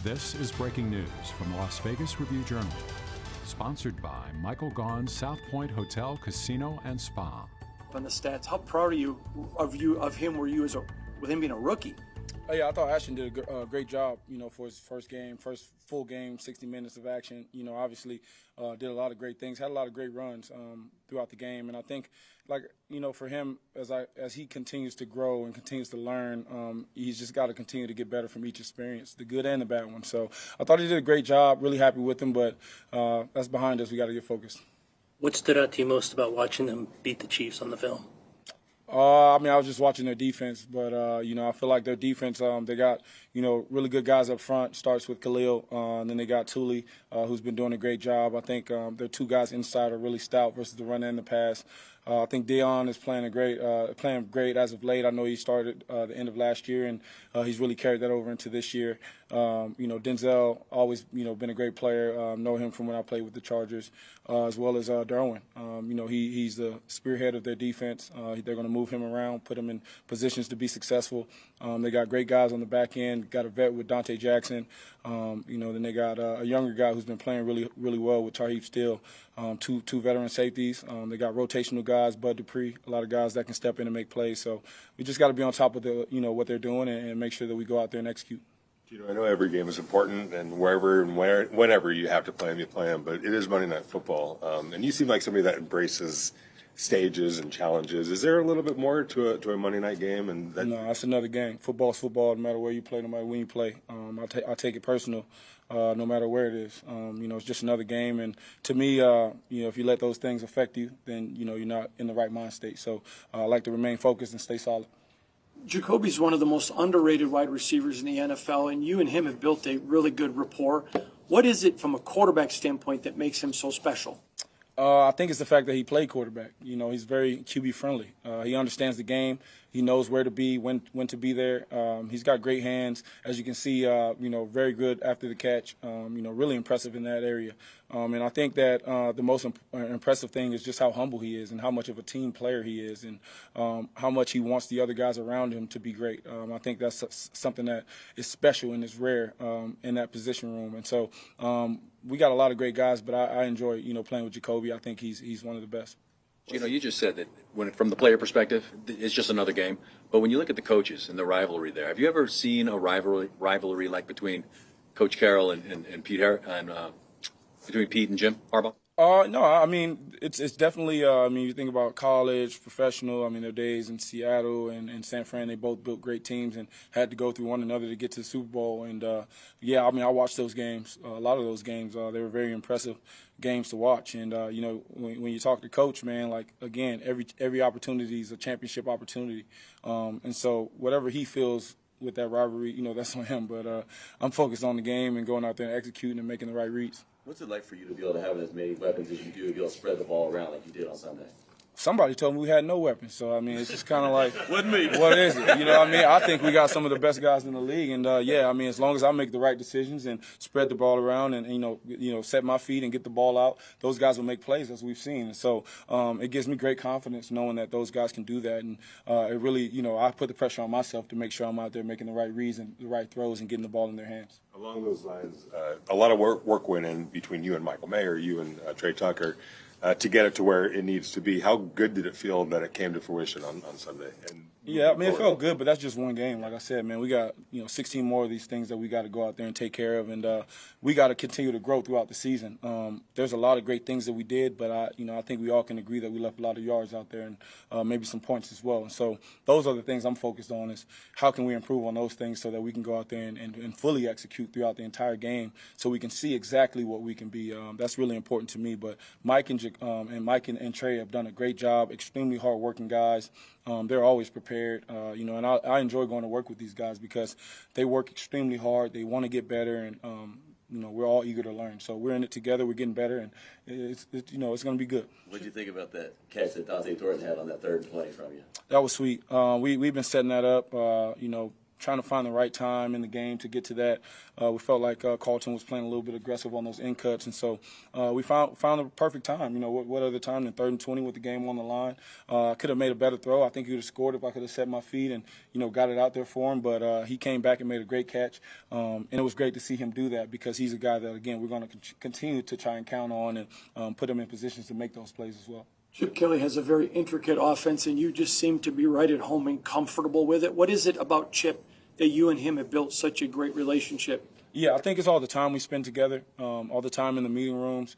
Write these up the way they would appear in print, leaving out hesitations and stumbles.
This is breaking news from the Las Vegas Review-Journal, sponsored by Michael Gaughan's South Point Hotel, Casino, and Spa. On the stats, how proud are you of him? Were you with him being a rookie? Oh, yeah, I thought Ashton did a great job, for his first full game, 60 minutes of action. Obviously did a lot of great things, had a lot of great runs throughout the game. And I think, for him, as he continues to grow and continues to learn, he's just got to continue to get better from each experience, the good and the bad one. So I thought he did a great job, really happy with him, but that's behind us. We got to get focused. What stood out to you most about watching them beat the Chiefs on the film? I was just watching their defense, but, I feel like their defense, they got, really good guys up front. Starts with Khalil, and then they got Thule, who's been doing a great job. I think their two guys inside are really stout versus the run and the pass. I think Deion is playing great as of late. I know he started the end of last year, and he's really carried that over into this year. Denzel, always, been a great player. Know him from when I played with the Chargers, as well as Derwin. He's the spearhead of their defense. They're going to move him around, put him in positions to be successful. They got great guys on the back end. Got a vet with Dante Jackson. Then they got a younger guy who's been playing really, really well with Tarheeb Steele. Two veteran safeties. They got rotational guys, Bud Dupree, a lot of guys that can step in and make plays. So we just got to be on top of what they're doing and make sure that we go out there and execute. I know every game is important, and wherever and whenever you have to play them, you play them. But it is Monday Night Football, and you seem like somebody that embraces stages and challenges. Is there a little bit more to a Monday night game? No, that's another game. Football's football, no matter where you play, no matter when you play. I take it personal, no matter where it is. It's just another game, and to me, if you let those things affect you, then you're not in the right mind state. So I like to remain focused and stay solid. Jacoby's one of the most underrated wide receivers in the NFL, and you and him have built a really good rapport. What is it from a quarterback standpoint that makes him so special? I think it's the fact that he played quarterback. He's very QB friendly. He understands the game. He knows where to be, when to be there. He's got great hands, as you can see. Very good after the catch. Really impressive in that area. And I think that the most impressive thing is just how humble he is and how much of a team player he is, and how much he wants the other guys around him to be great. I think that's something that is special and is rare in that position room. And so we got a lot of great guys, but I enjoy playing with Jacoby. I think he's one of the best. You just said that from the player perspective, it's just another game. But when you look at the coaches and the rivalry there, have you ever seen a rivalry like between Coach Carroll and Pete and between Pete and Jim Harbaugh? No, it's definitely, you think about college, professional, their days in Seattle and San Fran, they both built great teams and had to go through one another to get to the Super Bowl. And, I watched those games, a lot of those games. They were very impressive games to watch. And, when you talk to Coach, man, again, every opportunity is a championship opportunity. And so whatever he feels with that rivalry, that's on him. But I'm focused on the game and going out there and executing and making the right reads. What's it like for you to be able to have as many weapons as you do, to be able to spread the ball around like you did on Sunday? Somebody told me we had no weapons, so it's just kind of like, wasn't me. What is it? I think we got some of the best guys in the league, and as long as I make the right decisions and spread the ball around and set my feet and get the ball out, those guys will make plays, as we've seen. And so it gives me great confidence knowing that those guys can do that, and it really, I put the pressure on myself to make sure I'm out there making the right reads and the right throws and getting the ball in their hands. Along those lines, a lot of work went in between you and Michael Mayer, you and Trey Tucker, to get it to where it needs to be. How good did it feel that it came to fruition on Sunday? It felt good, but that's just one game. Like I said, man, we got 16 more of these things that we got to go out there and take care of, and we got to continue to grow throughout the season. There's a lot of great things that we did, but I think we all can agree that we left a lot of yards out there and maybe some points as well. And so those are the things I'm focused on: is how can we improve on those things so that we can go out there and fully execute throughout the entire game, so we can see exactly what we can be. That's really important to me. But Mike and Trey have done a great job. Extremely hard-working guys. They're always prepared, and I enjoy going to work with these guys because they work extremely hard. They want to get better, and we're all eager to learn. So we're in it together. We're getting better, and it's going to be good. What did you think about that catch that Dante Thornton had on that third play from you? That was sweet. We've been setting that up, trying to find the right time in the game to get to that. We felt like Carlton was playing a little bit aggressive on those in cuts, and so we found the perfect time. You know, what other time than 3rd and 20 with the game on the line? I could have made a better throw. I think he would have scored if I could have set my feet and, you know, got it out there for him. But he came back and made a great catch, and it was great to see him do that because he's a guy that, again, we're going to continue to try and count on and put him in positions to make those plays as well. Chip Kelly has a very intricate offense, and you just seem to be right at home and comfortable with it. What is it about Chip that you and him have built such a great relationship? Yeah, I think it's all the time we spend together, all the time in the meeting rooms,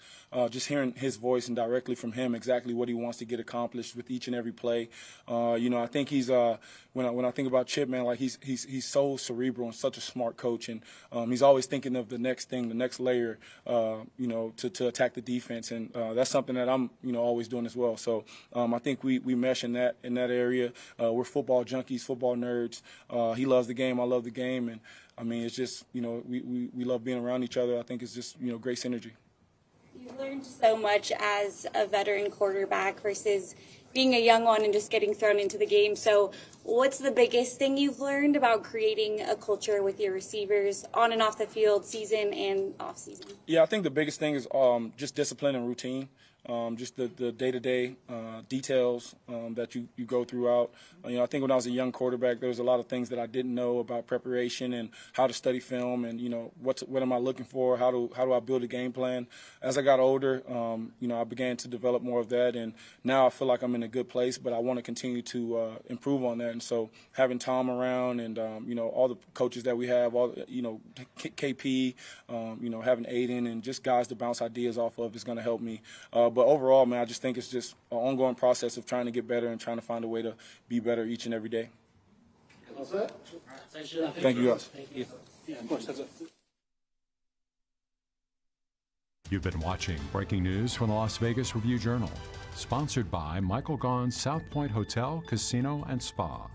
just hearing his voice and directly from him exactly what he wants to get accomplished with each and every play. You know, I think he's when I think about Chip, man, like he's so cerebral and such a smart coach, and he's always thinking of the next thing, the next layer, you know, to attack the defense, and that's something that I'm, you know, always doing as well. So I think we mesh in that area. We're football junkies, football nerds. He loves the game, I love the game, and I mean, it's just, you know, we love being around each other. I think it's just, you know, great synergy. You've learned so much as a veteran quarterback versus being a young one and just getting thrown into the game. So what's the biggest thing you've learned about creating a culture with your receivers on and off the field, season and off season? Yeah, I think the biggest thing is just discipline and routine. Just the day-to-day details that you go throughout. You know, I think when I was a young quarterback, there was a lot of things that I didn't know about preparation and how to study film, and you know, what am I looking for? How do I build a game plan? As I got older, you know, I began to develop more of that, and now I feel like I'm in a good place. But I want to continue to improve on that, and so having Tom around, and you know, all the coaches that we have, all you know, KP, you know, having Aiden, and just guys to bounce ideas off of is going to help me. But overall, man, I just think it's just an ongoing process of trying to get better and trying to find a way to be better each and every day. Thank you, guys. Thank you. Yeah, of course, that's it. You've been watching breaking news from the Las Vegas Review-Journal, sponsored by Michael Gaughan's South Point Hotel, Casino, and Spa.